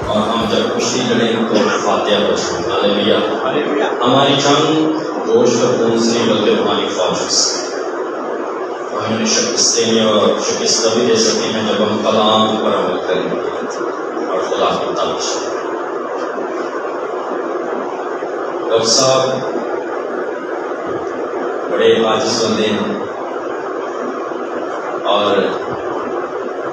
اور ہم جب کشتی لڑیں تو فاتحہ پڑھیں، ہاللیلویہ۔ ہماری جنگ گوشت اور خون سے نہیں بلکہ روحانی فوج سے، ہمیں شکست دینی اور شکست تبھی دے سکتے ہیں جب ہم کلام پر عمل کریں گے اور خدا کی تعریف کریں۔ ڈاکٹر صاحب بڑے عاجز بندے ہیں، اور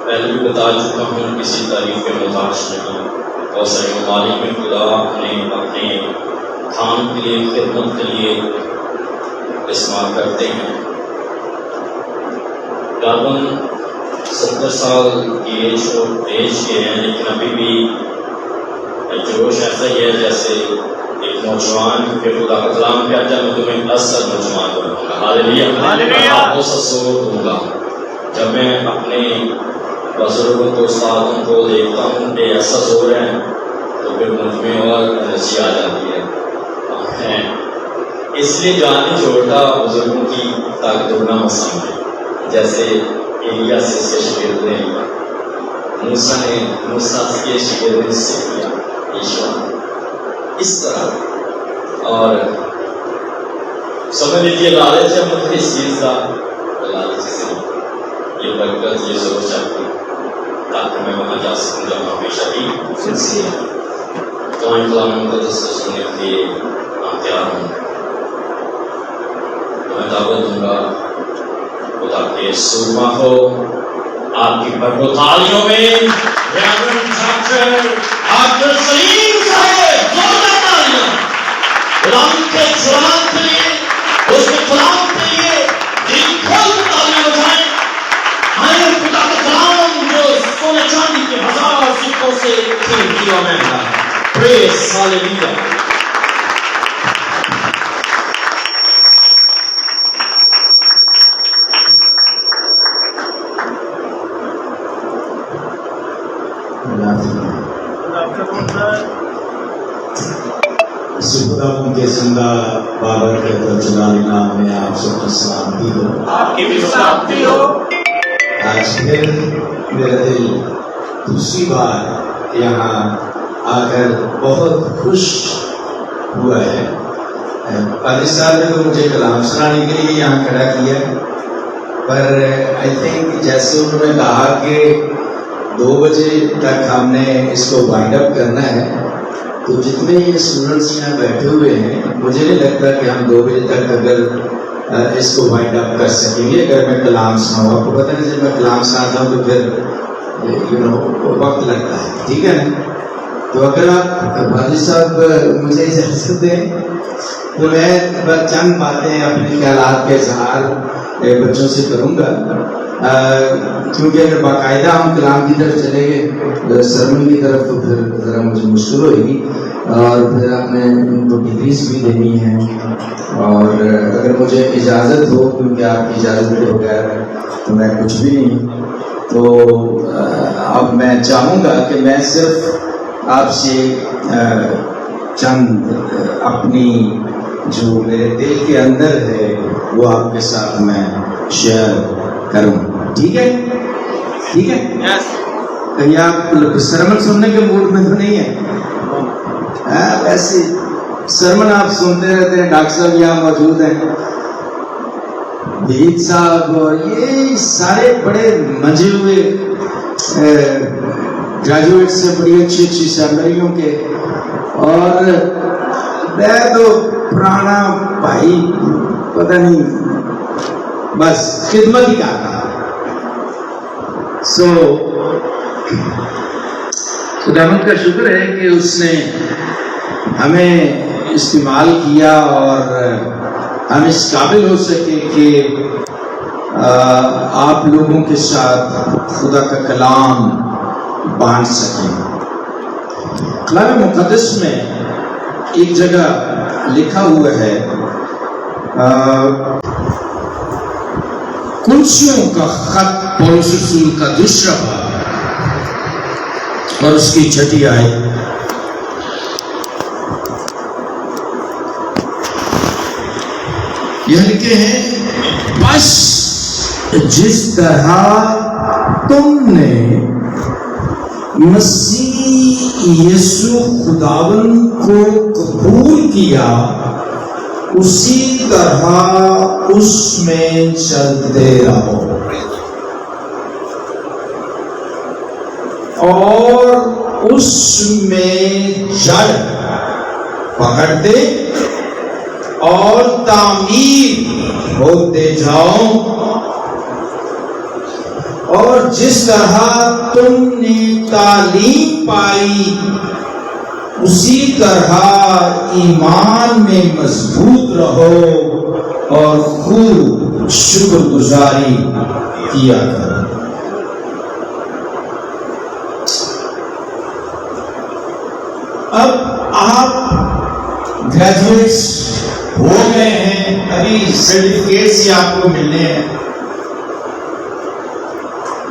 پہلے بھی بتا چکا ہوں کسی تعریف کے محتاج نہیں۔ بہت سارے ممالک میں خدا نے اپنے کام کے لیے، خدمت کے لیے استعمال کرتے ہیں۔ غالباً 70 سال کی ایج کو ایج کے ہیں، لیکن ابھی بھی جوش ایسا ہی ہے جیسے ایک نوجوان کے خدا کا کلام کہتا ہے میں تمہیں اصل نوجوان بناؤں گا، ہاللیلویہ۔ آپ کو سسور دوں گا۔ جب میں اپنے بزرگوں کو، استادوں کو دیکھتا ہوں کہ ایسا زور ہے تو پھر مجھ میں اور انرجی آ جاتی ہے۔ اس لیے جان نہیں چھوڑتا بزرگوں کی طاقت نہ مسامنے، جیسے ایلیا سے اس کے شاگرد نے، موسیٰ کے شاگرد نے سے کیا ایشوا، اس طرح۔ اور سمجھ لیجیے لالچ ہے مجھے اس چیز کا، لالچ سے یہ برکت، یہ زور چاہتی تاکہ میں وہاں جا سکوں جب ہمیشہ بھی سنسی ہے۔ تو ان کلام مقدس کو سننے کے لیے آپ تیار ہوں، تو میں دعوت دوں گا خدا کے سورما ہو آپ کی پرو تالیوں میں۔ ریورنڈ ڈاکٹر ڈاکٹر سلیم صاحب، زوردار تالیاں غلام کے سلام کے لیے، اس کے کلام کے لیے دل کھول کر تالیاں بجائیں۔ آئے خدا کا کلام جو سونے چاندی کے 1000 سکوں سے کیا مہنگا ہے۔ پریز ہاللیلویہ۔ خدا کے زندہ بابرکت اور جلالی نام میں آپ سب کی سلامتی ہو، آپ کی بھی سلامتی ہو۔ آج پھر میرا دل دوسری بار یہاں آ کر بہت خوش ہوا ہے۔ پاکستان نے تو مجھے کلام سنانے کے لیے یہاں کھڑا کیا، پر آئی تھنک جیسے انہوں نے کہا کہ 2 بجے تک ہم نے اس کو وائنڈ اپ کرنا ہے، تو جتنے یہ اسٹوڈنٹس یہاں بیٹھے ہوئے ہیں مجھے نہیں لگتا کہ ہم 2 بجے تک اگر اس کو وائنڈ اپ کر سکیں گے اگر میں کلام سناؤں۔ آپ کو پتہ نہیں جب میں کلام سناتا ہوں تو پھر وقت لگتا ہے، ٹھیک ہے نا؟ تو اگر آپ بھاجی صاحب مجھے اجازت دیں تو میں چند باتیں اپنے خیالات کا اظہار بچوں سے کروں گا، کیونکہ اگر باقاعدہ ہم کلام کی طرف چلے گئے سرمن کی طرف تو پھر ذرا مجھے مشکل ہوئے گی، اور پھر ہم نے ان کو ڈگریز بھی دینی ہے۔ اور اگر مجھے اجازت ہو، کیونکہ آپ کی اجازت کے بغیر تو میں کچھ بھی نہیں، تو اب میں چاہوں گا کہ میں صرف آپ سے چند اپنی جو میرے دل کے اندر ہے وہ آپ کے ساتھ میں شیئر کروں، ٹھیک ہے؟ ٹھیک ہے؟ کہیں آپ سرمن سننے کے موڈ میں تو نہیں ہے؟ ویسے سرمن آپ سنتے رہتے ہیں، ڈاکٹر صاحب یہاں موجود ہیں، عید صاحب اور یہ سارے بڑے مجے ہوئے گریجویٹ سے، بڑی اچھی اچھی سیمنریوں کے، اور میں تو پرانا بھائی پتہ نہیں بس خدمت ہی کرتا۔ خداوند کا شکر ہے کہ اس نے ہمیں استعمال کیا اور ہم اس قابل ہو سکے کہ آپ لوگوں کے ساتھ خدا کا کلام بانٹ سکیں۔ کلام مقدس میں ایک جگہ لکھا ہوا ہے، کلسیوں کا خط پولس رسول کا دوسرا باب اور اس کی 6 آیت، یہ لکھے ہیں بس جس طرح تم نے مسیح یسوع خداوند کو قبول کیا اسی طرح اس میں چلتے رہو اور اس میں جڑ پکڑتے اور تعمیر ہوتے جاؤ، اور جس طرح تم نے تعلیم پائی اسی طرح ایمان میں مضبوط رہو اور خوب شکر گزاری کیا کرو۔ اب آپ گریجویٹس ہو گئے ہیں، ابھی سرٹیفکیٹس ہی آپ کو ملنے ہیں۔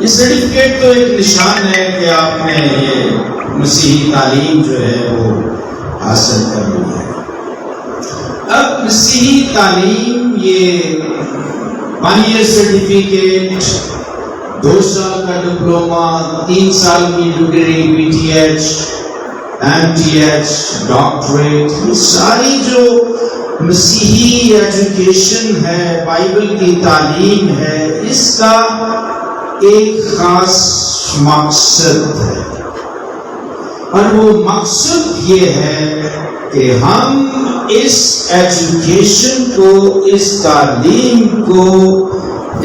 یہ سرٹیفکیٹ تو ایک نشان ہے کہ آپ نے یہ مسیحی تعلیم جو ہے وہ حاصل کر لی ہے۔ اب مسیحی تعلیم یہ 1 ایئر سرٹیفکیٹ، 2 سال کا ڈپلوما، 3 سال کی ڈگری، BTH، MTH، ڈاکٹریٹ، یہ ساری جو مسیحی ایجوکیشن ہے، بائبل کی تعلیم ہے، اس کا ایک خاص مقصد ہے، اور وہ مقصد یہ ہے کہ ہم اس ایجوکیشن کو، اس تعلیم کو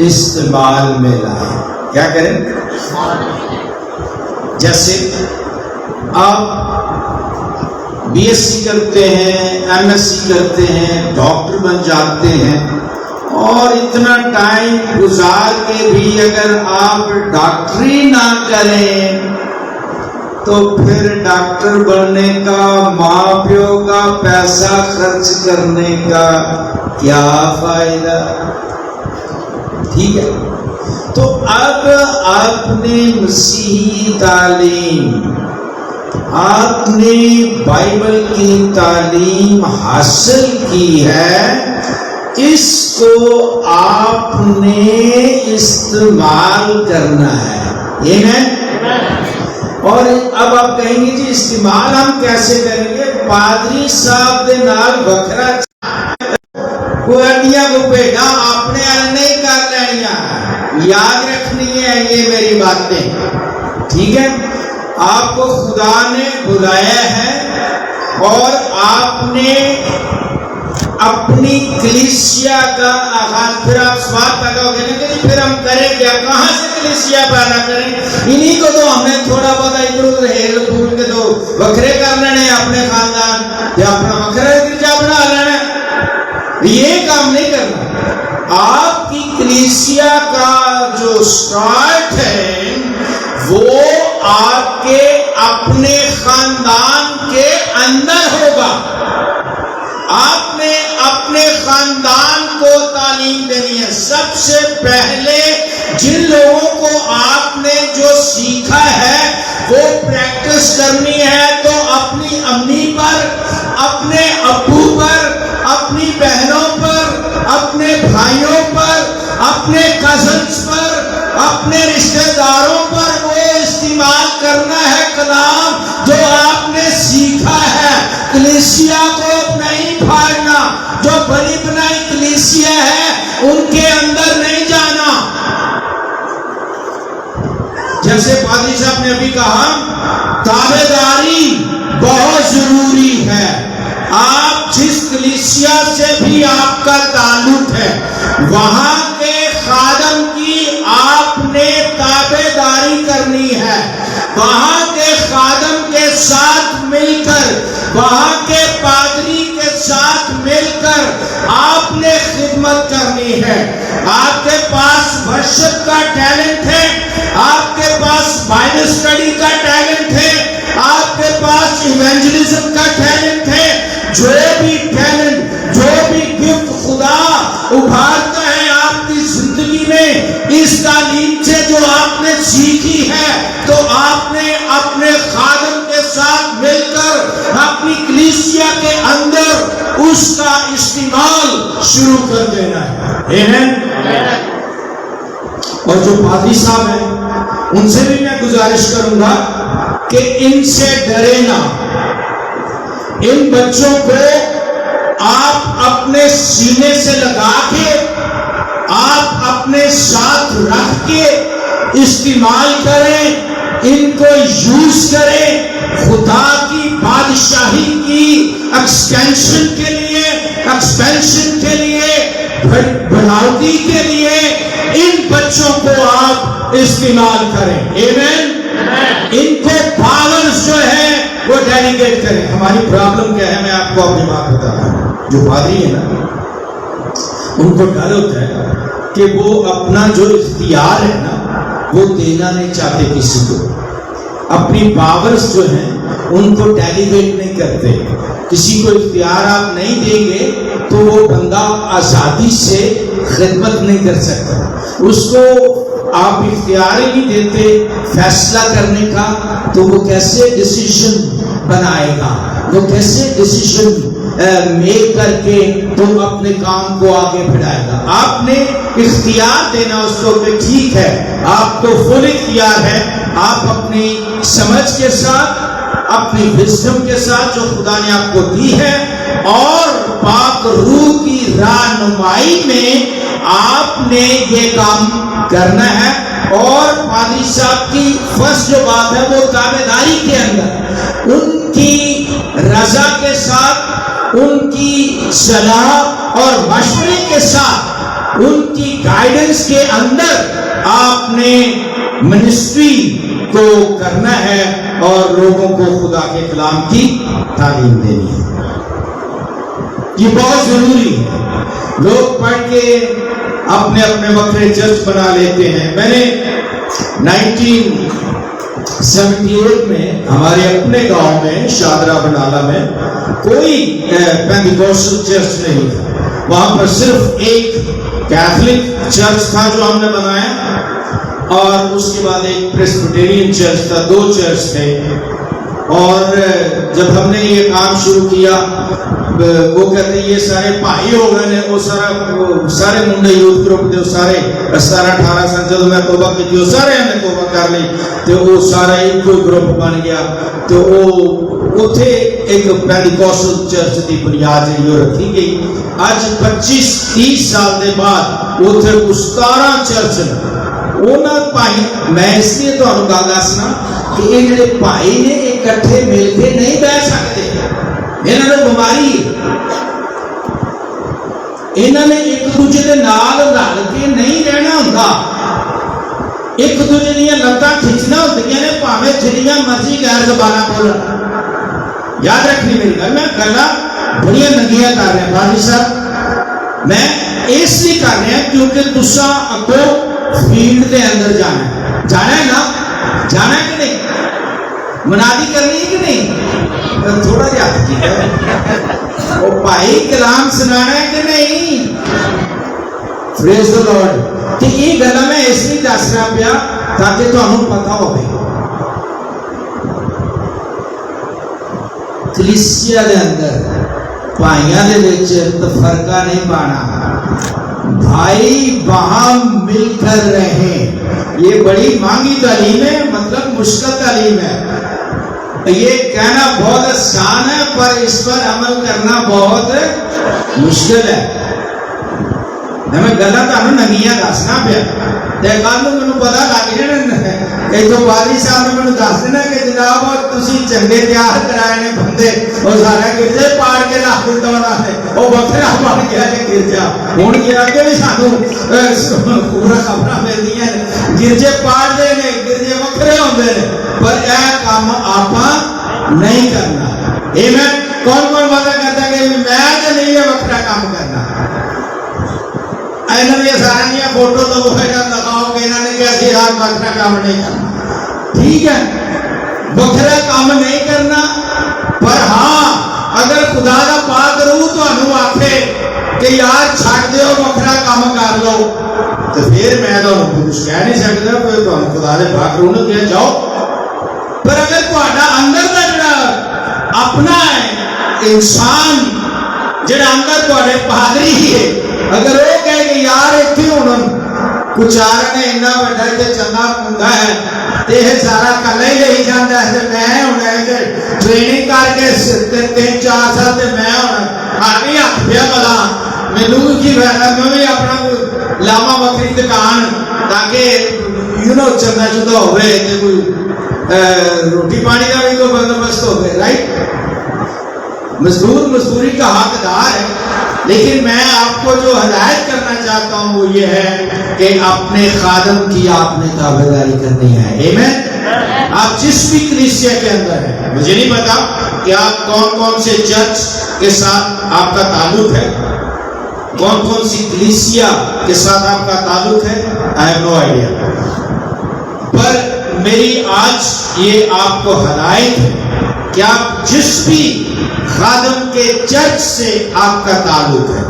استعمال میں لائیں۔ کیا کریں؟ جیسے آپ BSc کرتے ہیں، MSc کرتے ہیں، ڈاکٹر بن جاتے ہیں، اور اتنا ٹائم گزار کے بھی اگر آپ ڈاکٹری نہ کریں تو پھر ڈاکٹر بننے کا، ماں پیو کا پیسہ خرچ کرنے کا کیا فائدہ؟ ٹھیک ہے، تو اب آپ نے مسیحی تعلیم، آپ نے بائبل کی تعلیم حاصل کی ہے، اس کو آپ نے استعمال کرنا ہے، یہ ہے۔ اور اب آپ کہیں گے جی استعمال ہم کیسے کریں گے؟ پادری صاحب دے نال بکرا کوڑیاں کو بیٹا اپنے ال نہیں کر لینیاں، یاد رکھنی ہے یہ میری باتیں، ٹھیک ہے؟ آپ کو خدا نے بلایا ہے اور آپ نے اپنی کلیسیا کا آغاز، پھر آپ سوال پیدا ہو گئے کہ پھر ہم کریں کیا، کہاں سے کلیسیا پیدا کریں؟ انہی کو تو ہم نے تھوڑا بہت ادھر ادھر ہیل پھول کے تو وکھرے کر لینے اپنے خاندان، یا اپنا وکھرا گرجا بنا لینا، یہ کام نہیں کرنا۔ آپ کی کلیسیا کا جو سٹارٹ ہے وہ آپ کے اپنے خاندان کے اندر ہوگا۔ آپ نے اپنے خاندان کو تعلیم دینی ہے۔ سب سے پہلے جن لوگوں کو آپ نے جو سیکھا ہے وہ پریکٹس کرنی ہے، تو اپنی امی پر، اپنے ابو پر، اپنی بہنوں پر، اپنے بھائیوں پر، اپنے کزنس پر، اپنے رشتہ داروں پر وہ استعمال کرنا ہے کلام جو آپ نے سیکھا ہے۔ کلیسیا کو نہیں پھاڑنا، جو بنی بنائی کلیسیا ہے ان کے اندر نہیں جانا۔ جیسے پادری صاحب نے ابھی کہا، تابعداری بہت ضروری ہے۔ آپ جس کلیسیا سے بھی آپ کا تعلق ہے وہاں کے خادم کی آپ نے تابعداری کرنی ہے، وہاں کے خادم کے ساتھ مل کر، وہاں کے پادری کے ساتھ مل کر آپ نے خدمت کرنی ہے۔ آپ کے پاس ورشپ کا ٹیلنٹ ہے، آپ کے پاس بائبل اسٹڈی کا ٹیلنٹ ہے، آپ کے پاس ایونجلزم کا ٹیلنٹ ہے، جو بھی ٹیلنٹ، جو بھی گفٹ خدا ابھارتا ہے آپ کی زندگی میں اس تعلیم سے جو آپ نے سیکھی ہے، تو آپ نے اپنے خادم کے ساتھ مل کر اپنی کلیسیا کے اندر اس کا استعمال شروع کر دینا ہے. آمین. اور جو پادری صاحب ہیں ان سے بھی میں گزارش کروں گا کہ ان سے ڈرے نہ. ان بچوں کو آپ اپنے سینے سے لگا کے آپ اپنے ساتھ رکھ کے استعمال کریں, ان کو یوز کریں خدا کی بادشاہی کی ایکسپینشن کے لیے, بڑھاوتی کے لیے. ان بچوں کو آپ استعمال کریں. آمین. ان کو پاورز جو ہے وہ ڈیلیگیٹ کریں. ہماری پرابلم کیا ہے, میں آپ کو اپنی بات بتاتا ہوں. جو پادری ہے نا, ان کو ڈر ہوتا ہے کہ وہ اپنا جو اختیار ہے نا وہ دینا نہیں چاہتے کسی کو. اپنی پاورز جو ہیں ان کو ڈیلیگیٹ نہیں کرتے. کسی کو اختیار آپ نہیں دیں گے تو وہ بندہ آزادی سے خدمت نہیں کر سکتا. اس کو آپ اختیار ہی نہیں دیتے فیصلہ کرنے کا, تو وہ کیسے ڈیسیژن بنائے گا, وہ کیسے ڈیسیژن میک کر کے تم اپنے کام کو آگے بڑھائے گا. آپ نے اختیار دینا اس کو کہ ٹھیک ہے آپ کو فل اختیار ہے, آپ اپنی سمجھ کے ساتھ اپنی وزڈم کے ساتھ جو خدا نے آپ کو دی ہے اور پاک روح کی رہنمائی میں آپ نے یہ کام کرنا ہے. اور پادری صاحب کی فرسٹ جو بات ہے وہ تابعداری کے اندر ان کی رضا کے ساتھ, ان کی صلاح اور مشورے کے ساتھ, ان کی گائیڈنس کے اندر آپ نے منسٹری کو کرنا ہے اور لوگوں کو خدا کے کلام کی تعلیم دینی ہے. یہ بہت ضروری ہے. لوگ پڑھ کے اپنے اپنے وقت چرچ بنا لیتے ہیں. میں نے 1978 میں ہمارے اپنے گاؤں میں شادرہ بنالا میں کوئی پینتیکوسٹل چرچ نہیں تھا. وہاں پر صرف ایک کیتھولک چرچ تھا جو ہم نے بنایا, اور اس کے بعد ایک پریسبیٹیرین چرچ تھا. 2 چرچ تھے. اور جب ہم نے یہ کام شروع کیا وہ کہتے ہیں یہ سارے بھائی ہو گئے ہیں, وہ سارے منڈے یوتھ گروپ دے سارے 17-18 سال جب میں توبہ کی تھی سارے ہم نے توبہ کر لی تو وہ سارا ایک کوئی گروپ بن گیا. تو وہ اتھے ایک پینتیکوسٹل چرچ کی بنیاد جو رکھی گئی. اج 25-30 سال دے بعد اتھے 17 چرچ بھائی. میں اس لیے تمہیں گل دسنا کہ یہ جڑے بھائی نے اکٹھے مل کے نہیں بہ سکتے, انہوں نے بیماری, انہوں نے ایک دوسرے کے نال رل کے نہیں رہنا ہوتا, ایک دوسرے دیا لتاں کھچنا ہوتی نے پاوے جنیاں مرضی غیر زبانہ بولنا. یاد رکھنی میری گل, میں گلاں بڑیاں ننگیاں کر رہا بھائی صاحب, میں اس لیے کر رہا کیونکہ تساں اگوں فیلڈ دے اندر جانا ہے نا, جانا ہے کہ نہیں, منادی کرنی ہے کہ نہیں, تھوڑا جا وہ بھائی کلام سنانا ہے کہ نہیں. پریز دی لارڈ. تو یہ گلا میں اس لیے دس رہا پیا تاکہ تمہیں پتا ہو کلیسیا دے اندر بھائیاں دے وچ تفرقہ نہیں پانا, بھائی باہم مل کر رہیں. یہ بڑی مہنگی تعلیم ہے, مطلب مشکل تعلیم ہے. یہ کہنا بہت آسان ہے پر اس پر عمل کرنا بہت مشکل ہے. میں گلا تمہیں ننگیاں دسنا پیا کل مجھے پتا لگ جانا ایک پادری صاحب نے مجھے دس دینا کہ جناب تھی چنگے تیار کرائے نے بندے, وہ سارا گرجے پاڑ کے رکھ دیتا ہونا ہے, وہ وکرا بن گیا گرجا. ہوں یہ اگے بھی سانو پورا خبر ملتی ہیں گرجے پاڑتے ہیں, گرجے وکرے ہوتے ہیں, پر یہ کام آپ نہیں کرنا. یہ میں کون کون وعدہ کرتا کہ میں تو نہیں یہ وکرا کام کرنا. سارا فوٹو تو لگاؤ گے انہوں نے کہ اسی رات وکرا کام نہیں کرنا. ٹھیک ہے, وکرا کام نہیں کرنا, پر ہاں اگر خدا کا پاک روح تمہیں آکھے کہ یار چھڈ دیو وکرا کام کر لو تو پھر میں تمہیں کچھ کہہ نہیں سکتا, پھر تمہیں خدا کے پاک روح نے کہا جاؤ. پر اگر تہاڈا اندر کا جڑا اپنا ہے انسان جڑا اندر تھوڑے پادری ہے اگر وہ کہے کہ یار اتنے ہوں کچارا نے اتنا بڑا چنگا پونگا ہے تو یہ سارا کلا ہی لے جانا ہے میں ہوں ٹریننگ کر کے 3-4 سال سے میں ہوں آگے ہاتھ پیا بلا مینو کی فائدہ میں بھی اپنا لاما بکری دکان تاکہ چنگا چنگا ہوئے روٹی پانی کا بھی کوئی بندوبست ہو گئے رائٹ مزدور مزدوری کا حقدار ہے لیکن میں آپ کو جو ہدایت کرنا چاہتا ہوں وہ یہ ہے کہ اپنے خادم کی آپ نے تابعداری کرنی ہے آمین آپ جس بھی کلیسیا کے اندر ہیں مجھے نہیں پتا کہ آپ کون کون سے چرچ کے ساتھ آپ کا تعلق ہے کون کون سی کلیسیا کے ساتھ آپ کا تعلق ہے I have no idea پر میری آج یہ آپ کو ہدایت ہے کہ آپ جس بھی خادم کے چرچ سے آپ کا تعلق ہے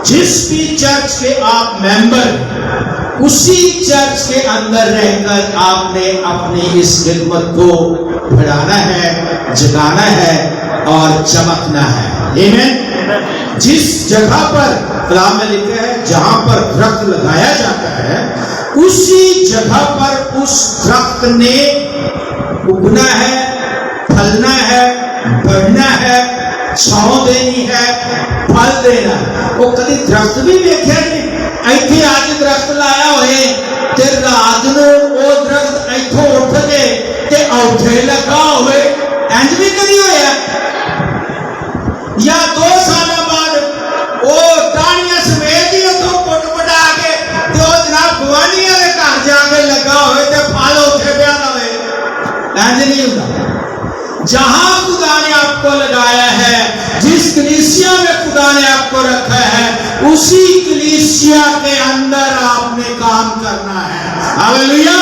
جس بھی چرچ کے آپ ممبر ہیں اسی چرچ کے اندر رہ کر آپ نے اپنی اس خدمت کو بڑھانا ہے جگانا ہے اور چمکنا ہے آمین جس جگہ پر کلام میں لکھا ہے جہاں پر درخت لگایا جاتا ہے اسی جگہ پر اس درخت نے اگنا ہے پھلنا ہے بڑھنا ہے چھاؤں دینی ہے پھل دینا ہے وہ کبھی درخت بھی دیکھے نہیں ایتھے آج درخت لایا ہوئے تے رات نو وہ درخت ایتھوں اٹھ کے تے اوٹھے لگا ہوئے انج بھی کبھی ہویا یا 2 سال بعد وہ ٹانیاں سمیت ہی اتوں پٹ پٹا کے تے وہ جناب گوانیاں دے گھر جا کے لگا ہوئے تے پھل اوٹھے پیا نہ ہوئے انج نہیں ہوتا جہاں خدا نے آپ کو لگایا ہے جس کلیسیا میں خدا نے آپ کو رکھا ہے اسی کلیسیا کے اندر آپ نے کام کرنا ہے ہاللیلویا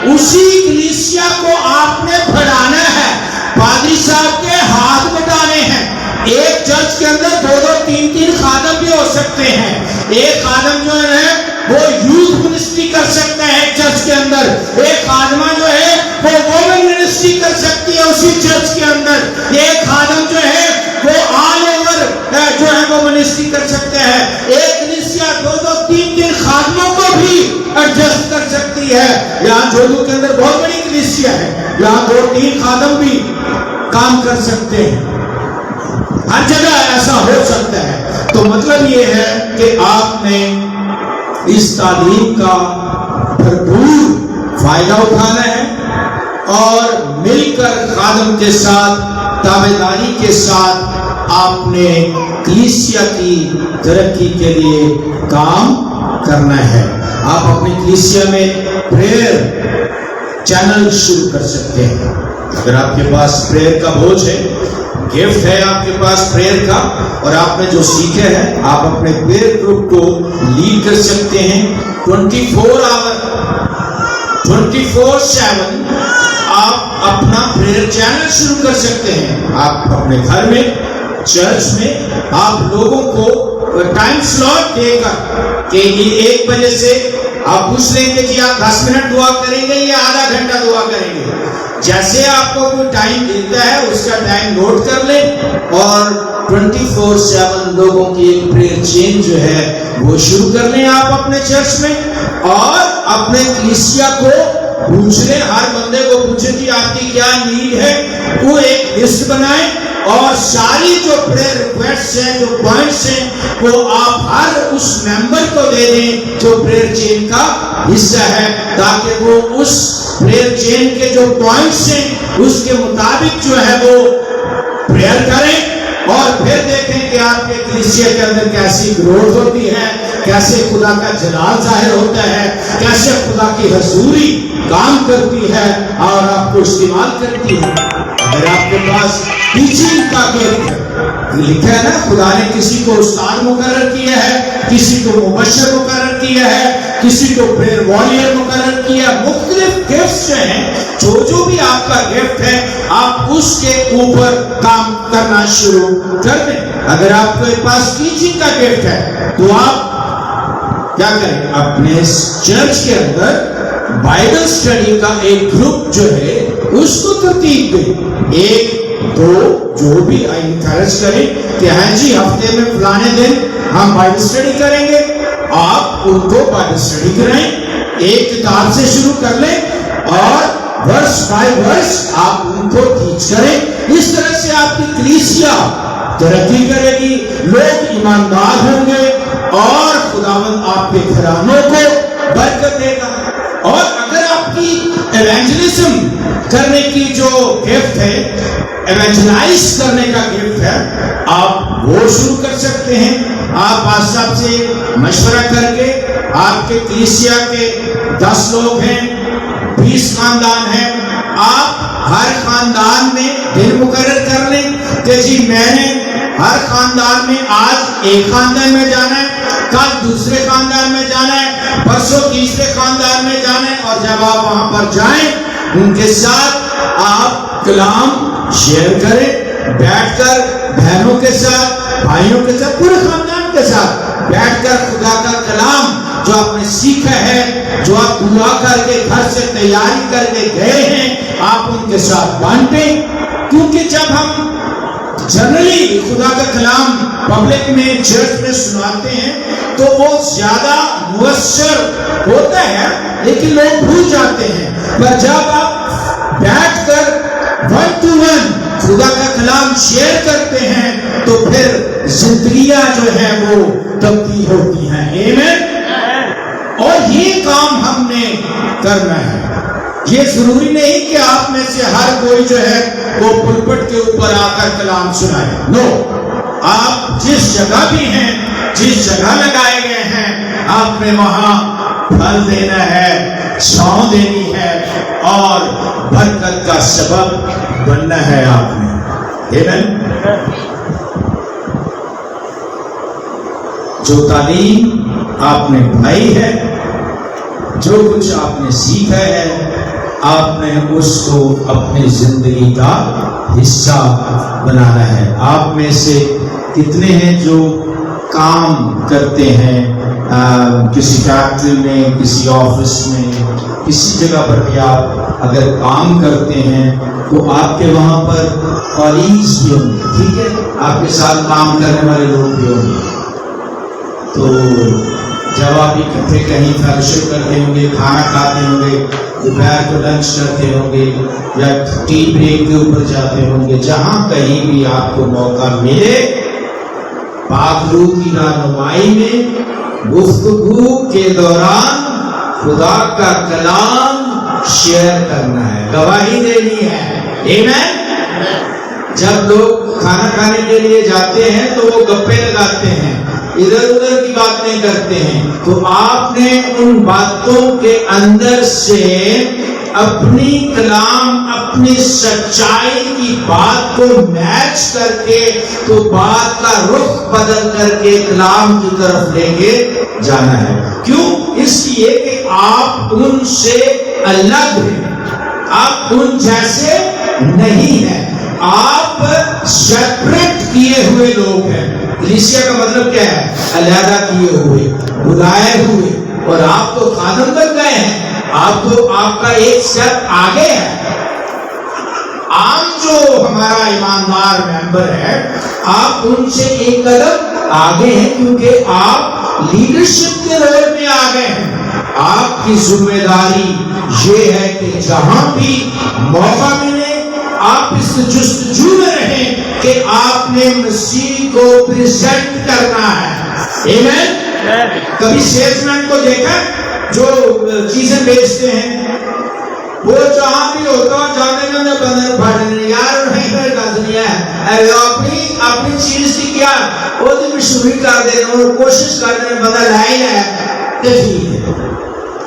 اسی کلیسیا کو آپ نے بڑھانا ہے پادری صاحب کے ہاتھ بٹانے ہیں ایک چرچ کے اندر 2-3 خادم بھی ہو سکتے ہیں ایک خادم جو ہے وہ یوتھ منسٹری کر سکتا ہے چرچ کے اندر ایک خادمہ جو ہے وہ وومن منسٹری کر سکتی ہے اسی چرچ کے اندر ایک خادم جو ہے وہ آل اوور جو ہے وہ منسٹری کر سکتا ہے ایک کلیسیا 2-3 خادموں کو بھی ایڈجسٹ کر سکتی ہے یہاں جولو کے اندر بہت بڑی کلیسیا ہے یہاں 2-3 خادم بھی کام کر سکتے ہیں ہر جگہ ایسا ہو سکتا ہے تو مطلب یہ ہے کہ آپ نے اس تعلیم کا بھرپور فائدہ اٹھانا ہے اور مل کر خادم کے ساتھ تابعداری کے ساتھ آپ نے کلیسیا کی ترقی کے لیے کام کرنا ہے آپ اپنی کلیسیا میں پریئر چینل شروع کر سکتے ہیں اگر آپ کے پاس پریئر کا بوجھ ہے گفٹ ہے آپ کے پاس پریئر کا اور آپ نے جو سیکھے ہیں آپ اپنے پریئر گروپ کو لیڈ کر سکتے ہیں 24/7 آپ اپنا پریئر چینل شروع کر سکتے ہیں آپ اپنے گھر میں چرچ میں آپ لوگوں کو ٹائم سلاٹ دے کر کہ یہ 1 بجے سے آپ پوچھ لیں گے کہ آپ 10 منٹ دعا کریں گے یا آدھا گھنٹہ دعا کریں گے جیسے آپ کو کوئی ٹائم ملتا ہے اس کا ٹائم نوٹ کر لیں اور 24/7 لوگوں کی ایک پریئر چین جو ہے وہ شروع کر لیں آپ اپنے چرچ میں اور اپنے کلیسیا کو پوچھ لیں ہر بندے کو پوچھیں کہ آپ کی کیا نیڈ ہے وہ ایک لسٹ بنائیں اور ساری جو پریئر ریکویسٹ ہیں جو پوائنٹس ہیں وہ آپ ہر اس ممبر کو دے دیں جو پریئر چین کا حصہ ہے تاکہ وہ اس پریئر چین کے جو پوائنٹس ہیں اس کے مطابق جو ہے وہ پریئر کریں اور پھر دیکھیں کہ آپ کے کلیسیا کے اندر کیسی گروتھ ہوتی ہے کیسے خدا کا جلال ظاہر ہوتا ہے کیسے خدا کی حضوری کام کرتی ہے اور آپ کو استعمال کرتی ہے اگر آپ کے پاس ٹیچنگ کا گفٹ ہے لکھا ہے نا خدا نے کسی کو استاد مقرر کیا ہے کسی کو مبشر مقرر کیا ہے کسی کو پریئر واریر مقرر کیا ہے مختلف گفٹس ہیں جو بھی آپ کا گفٹ ہے آپ اس کے اوپر کام کرنا شروع کر دیں اگر آپ کے پاس ٹیچنگ کا گفٹ ہے تو آپ کیا کریں اپنے چرچ کے اندر بائبل اسٹڈی کا ایک گروپ جو ہے اس کو ترتیب دیں 1 تو جو بھی انکریج کریں کہ ہاں جی ہفتے میں فلانے دن ہم بائبل اسٹڈی کریں گے، آپ ان کو بائبل اسٹڈی کرائیں، ایک کتاب سے شروع کر لیں اور ورس بائی ورس آپ ان کو ٹیچ کریں. اس طرح سے آپ کی کلیسیا ترقی کرے گی، لوگ ایماندار ہوں گے اور خداوند آپ کے گھرانوں کو برکت دے گا. اور اگر آپ کی ایونجلزم کرنے کی جو گفٹ ہے، ایونجلائز کرنے کا گفٹ ہے، آپ وہ شروع کر سکتے ہیں. آپ پاس صاحب سے مشورہ کر کے، آپ کے کلیسیا کے 10 لوگ ہیں، 20 خاندان ہیں، آپ ہر خاندان میں دن مقرر کر لیں کہ جی میں نے ہر خاندان میں آج ایک خاندان میں جانا ہے، کل دوسرے خاندان میں جانا ہے، پرسوں تیسرے خاندان میں جانا ہے. اور جب آپ وہاں پر جائیں ان کے ساتھ آپ کلام شیئر کریں، بیٹھ کر بہنوں کے ساتھ، بھائیوں کے ساتھ، پورے خاندان کے ساتھ بیٹھ کر خدا کا کلام جو آپ نے سیکھا ہے، جو آپ دعا کر کے گھر سے تیاری کر کے گئے ہیں، آپ ان کے ساتھ بانٹیں. کیونکہ جب ہم جنرلی خدا کا کلام پبلک میں چرچ میں سناتے ہیں تو وہ زیادہ مؤثر ہوتا ہے، لیکن لوگ بھول جاتے ہیں. پر جب آپ بیٹھ کر 1 to 1 خدا کا کلام شیئر کرتے ہیں تو پھر زندگیاں جو ہے وہ تبدیل ہوتی ہیں. آمین. اور یہ کام ہم نے کرنا ہے. یہ ضروری نہیں کہ آپ میں سے ہر کوئی جو ہے وہ پلپٹ کے اوپر آ کر کلام سنائے. نو، آپ جس جگہ بھی ہیں، جس جگہ لگائے گئے ہیں، آپ نے وہاں پھل دینا ہے، چھاؤں دینی ہے اور برکت کا سبب بننا ہے آپ نے. آمین. جو تعلیم آپ نے پائی ہے، جو کچھ آپ نے سیکھا ہے، آپ نے اس کو اپنی زندگی کا حصہ بنانا ہے. آپ میں سے کتنے ہیں جو کام کرتے ہیں کسی فیکٹری میں، کسی آفس میں، کسی جگہ پر بھی آپ اگر کام کرتے ہیں تو آپ کے وہاں پر کالیگز بھی ہوں گے، ٹھیک ہے، آپ کے ساتھ کام کرنے والے لوگ بھی ہوں گے. تو جب آپ اکٹھے کہیں فیلوشپ کرتے ہوں گے، کھانا کھاتے ہوں گے، دوپہر کو لنچ کرتے ہوں گے یا ٹی بریک کے اوپر جاتے ہوں گے، جہاں کہیں بھی آپ کو موقع ملے، پاک روح کی رہنمائی میں گفتگو کے دوران خدا کا کلام شیئر کرنا ہے، گواہی دینی ہے. آمین. جب لوگ کھانا کھانے کے لیے جاتے ہیں تو وہ گپے لگاتے ہیں، ادھر ادھر کی باتیں کرتے ہیں. تو آپ نے ان باتوں کے اندر سے اپنی کلام، اپنی سچائی کی بات کو میچ کر کے تو بات کا رخ بدل کر کے کلام کی طرف لے کے جانا ہے. کیوں؟ اس لیے کہ آپ ان سے الگ ہیں، آپ ان جیسے نہیں ہیں، آپ سیپریٹ کیے ہوئے لوگ ہیں. کلیسیا کا مطلب کیا ہے؟ علیحدہ کیے ہوئے، بلائے ہوئے. اور آپ تو خادم بن گئے ہیں، آپ کا ایک سٹیپ آگے ہے. عام جو ہمارا ایماندار ممبر ہے، آپ ان سے ایک قدم آگے ہیں، کیونکہ آپ لیڈرشپ کے رول میں آ گئے ہیں. آپ کی ذمہ داری یہ ہے کہ جہاں بھی موقع ملے آپ اس جستجو میں رہیں کہ آپ نے مسیح کو پریزنٹ کرنا ہے. آمین. کبھی سیلس مین کو دیکھا جو چیزیں بیچتے ہیں، وہ جہاں بھی ہوتا جانے میں بندر پھاڑنے یار نہیں ہے اپنی چیز کی کیا وہ تو مشہوری کر دے رہے ہیں، کوشش کر رہے ہیں بندہ لائی ہے.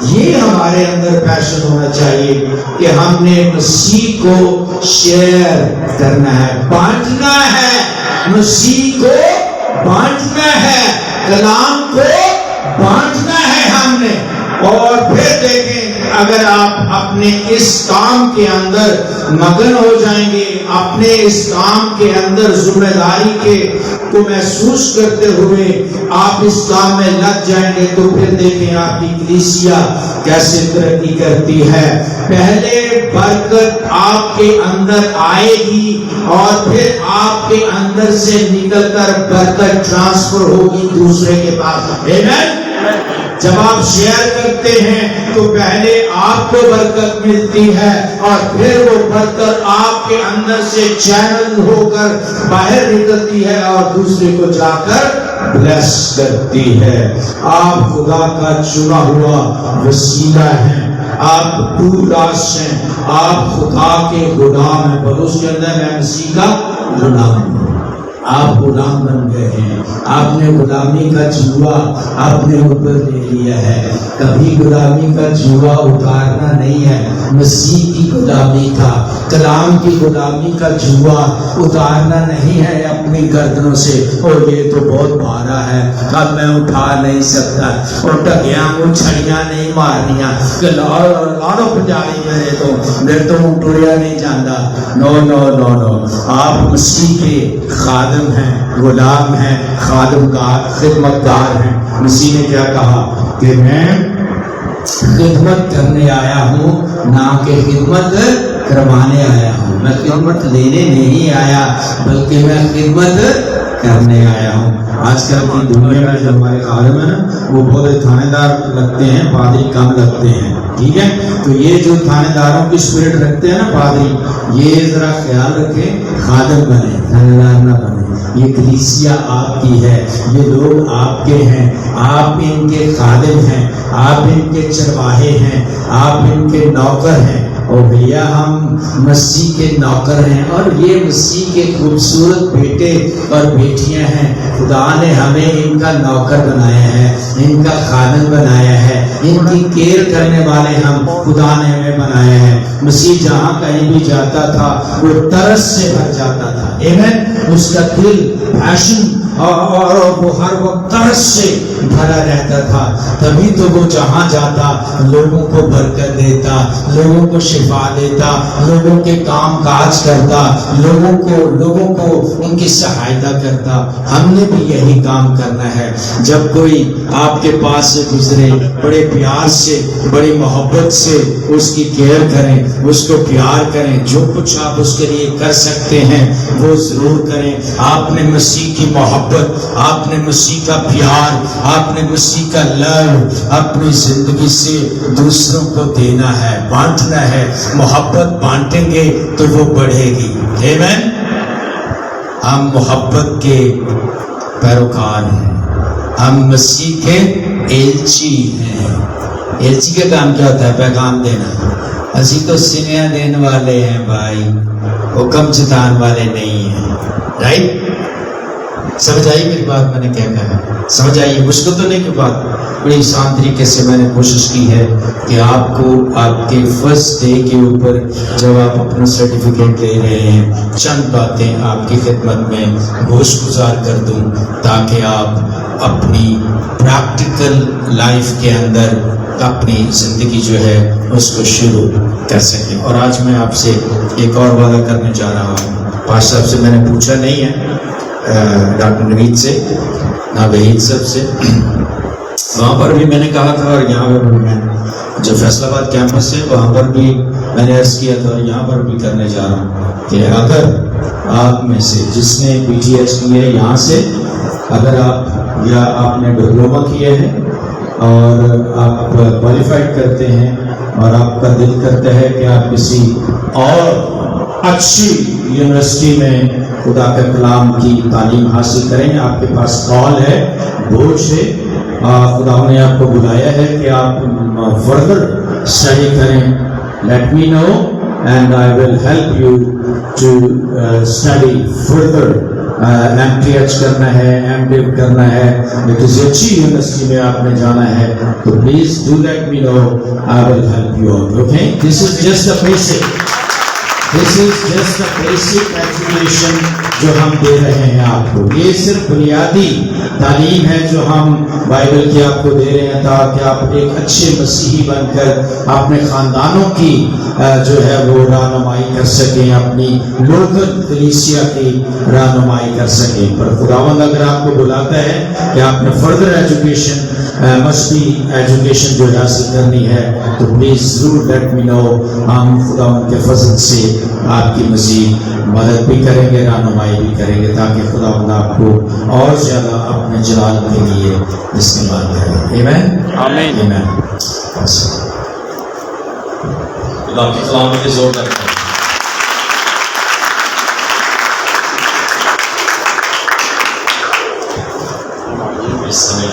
یہ ہمارے اندر پیشن ہونا چاہیے کہ ہم نے مسیح کو شیئر کرنا ہے، بانٹنا ہے، مسیح کو بانٹنا ہے، کلام کو بانٹنا ہے ہم نے. اور پھر دیکھیں اگر آپ اپنے اس کام کے اندر مگن ہو جائیں گے، اپنے اس کام کے اندر ذمہ داری کے کو محسوس کرتے ہوئے آپ اس کام میں لگ جائیں گے تو پھر دیکھیں آپ کی کلیسیا کیسے ترقی کرتی ہے۔ پہلے برکت آپ کے اندر آئے گی اور پھر آپ کے اندر سے نکل کر برکت ٹرانسفر ہوگی دوسرے کے پاس۔ آمین۔ جب آپ شیئر کرتے ہیں تو پہلے آپ کو برکت ملتی ہے اور پھر وہ برکت آپ کے اندر سے چینل ہو کر باہر نکلتی ہے اور دوسرے کو جا کر بلیس کرتی ہے۔ آپ خدا کا چنا ہوا وسیلہ ہیں، آپ ٹولاس ہیں، آپ خدا کے غلام ہیں۔ پولس کے اندر میں مسیح کا غلام ہوں، آپ غلام بن گئے ہیں۔ آپ نے غلامی کا جوا اپنے اوپر لے لیا ہے۔ کبھی غلامی کا جوا اتارنا نہیں ہے، مسیح کی غلامی کا، کلام کی غلامی کا جوا اتارنا نہیں ہے اپنی گردنوں سے۔ اور یہ تو بہت بھارا ہے، اب میں اٹھا نہیں سکتا، اور ٹگیاں وہ چھڑیاں نہیں مارنیاں کہ لاڑو پنجابی میرے تو ٹوریا نہیں جانا۔ نو نو نو نو، آپ مسیح کے خادم ہیں، غلام ہیں، خادمگار، خدمتگار ہیں۔ مسیح نے کیا کہا کہ میں خدمت کرنے آیا ہوں، نہ کہ خدمت کروانے آیا ہوں۔ میں خدمت لینے نہیں آیا بلکہ میں خدمت کرنے آیا ہوں۔ آج کل کی دنیا میں جو ہمارے خادم ہیں وہ بہت تھانے دار لگتے ہیں، پادری کم لگتے ہیں، ٹھیک ہے؟ تو یہ جو تھانے داروں کی اسپرٹ رکھتے ہیں نا پادری، یہ ذرا خیال رکھیں، خادم بنے، تھانے دار نہ بنے۔ یہ کلیسیا آپ کی ہے، یہ لوگ آپ کے ہیں، آپ ان کے خادم ہیں، آپ ان کے چرواہے ہیں، آپ ان کے نوکر ہیں۔ اور بھیا ہم مسیح کے نوکر ہیں اور یہ مسیح کے خوبصورت بیٹے اور بیٹیاں ہیں۔ خدا نے ہمیں ان کا نوکر بنایا ہے، ان کا خادم بنایا ہے، ان کی کیئر کرنے والے ہم خدا نے ہمیں بنایا ہے۔ مسیح جہاں کہیں بھی جاتا تھا وہ ترس سے بھر جاتا تھا، آمین۔ اس کا دل پیشن اور وہ ہر وقت ترس سے بھرا رہتا تھا، تبھی تو وہ جہاں جاتا لوگوں کو برکت دیتا، لوگوں کو شفا دیتا، لوگوں کے کام کاج کرتا، لوگوں کو ان کی سہایتا کرتا۔ ہم نے بھی یہی کام کرنا ہے۔ جب کوئی آپ کے پاس سے گزرے، بڑے پیار سے، بڑی محبت سے اس کی کیئر کریں، اس کو پیار کریں، جو کچھ آپ اس کے لیے کر سکتے ہیں وہ ضرور کریں۔ آپ نے مسیح کی محبت، آپ نے مسیح کا پیار، آپ نے مسیح کا لو اپنی زندگی سے دوسروں کو دینا ہے، بانٹنا ہے۔ محبت بانٹیں گے تو وہ بڑھے گی، آمین۔ ہم محبت کے پیروکار ہیں، ہم مسیح کے ایلچی ہیں۔ ایلچی کا کام کیا ہوتا ہے؟ پیغام دینا۔ اسی تو سنیا دینے والے ہیں بھائی، حکم چتان والے نہیں ہیں، رائٹ؟ سمجھ آئی میری بات؟ میں نے کیا کہا؟ سمجھ آئیے؟ مشکل تو نہیں کی بات؟ بڑی آسان طریقے سے میں نے کوشش کی ہے کہ آپ کو آپ کے فرسٹ ڈے کے اوپر جب آپ اپنا سرٹیفکیٹ لے رہے ہیں چند باتیں آپ کی خدمت میں گوش گزار کر دوں تاکہ آپ اپنی پریکٹیکل لائف کے اندر اپنی زندگی جو ہے اس کو شروع کر سکیں۔ اور آج میں آپ سے ایک اور وعدہ کرنے جا رہا ہوں۔ پاش صاحب سے میں نے پوچھا نہیں ہے، ڈاکٹر نوید سے، نہ وحید صاحب سے، وہاں پر بھی میں نے کہا تھا اور یہاں پر بھی میں جو فیصل آباد کیمپس ہے وہاں پر بھی میں نے عرض کیا تھا اور یہاں پر بھی کرنے جا رہا ہوں کہ اگر آپ میں سے جس نے پی جی ایچ کی ہے یہاں سے، اگر آپ یا آپ نے ڈپلوما کیے ہیں اور آپ کوالیفائڈ کرتے ہیں اور آپ کا دل کرتا ہے کہ آپ کسی اور اچھی یونیورسٹی میں خدا کے کلام کی تعلیم حاصل کریں، آپ کے پاس کال ہے، بوجھ ہے، خدا نے آپ کو بلایا ہے کہ آپ فردر اسٹڈی کریں، let me know and I will help you to study further. M T H کرنا ہے، ایم ڈی کرنا ہے، کسی اچھی یونیورسٹی میں آپ نے جانا ہے تو please do let me know, I will help you all, okay? This is just a basic, this is just a basic education جو ہم دے رہے ہیں آپ کو۔ یہ صرف بنیادی تعلیم ہے جو ہم بائبل کی آپ کو دے رہے ہیں تاکہ آپ ایک اچھے مسیحی بن کر اپنے خاندانوں کی جو ہے وہ رہنمائی کر سکیں، اپنی لوکل کلیسیا کی رہنمائی کر سکیں۔ پر خداوند اگر آپ کو بلاتا ہے کہ آپ نے فردر ایجوکیشن مستی ایجوکیشن جو حاصل کرنی ہے تو پلیز ضرور لیٹ می نو، ہم خداوند کے فضل سے آپ کی مزید مدد بھی کریں گے، رہنمائی بھی کریں گے، تاکہ خداوند آپ کو اور زیادہ اپنے جلال کے لیے استعمال کرے۔ آمین آمین۔ آمین۔ خدا کی سلامتی زور کرتے ہیں۔ اس سمے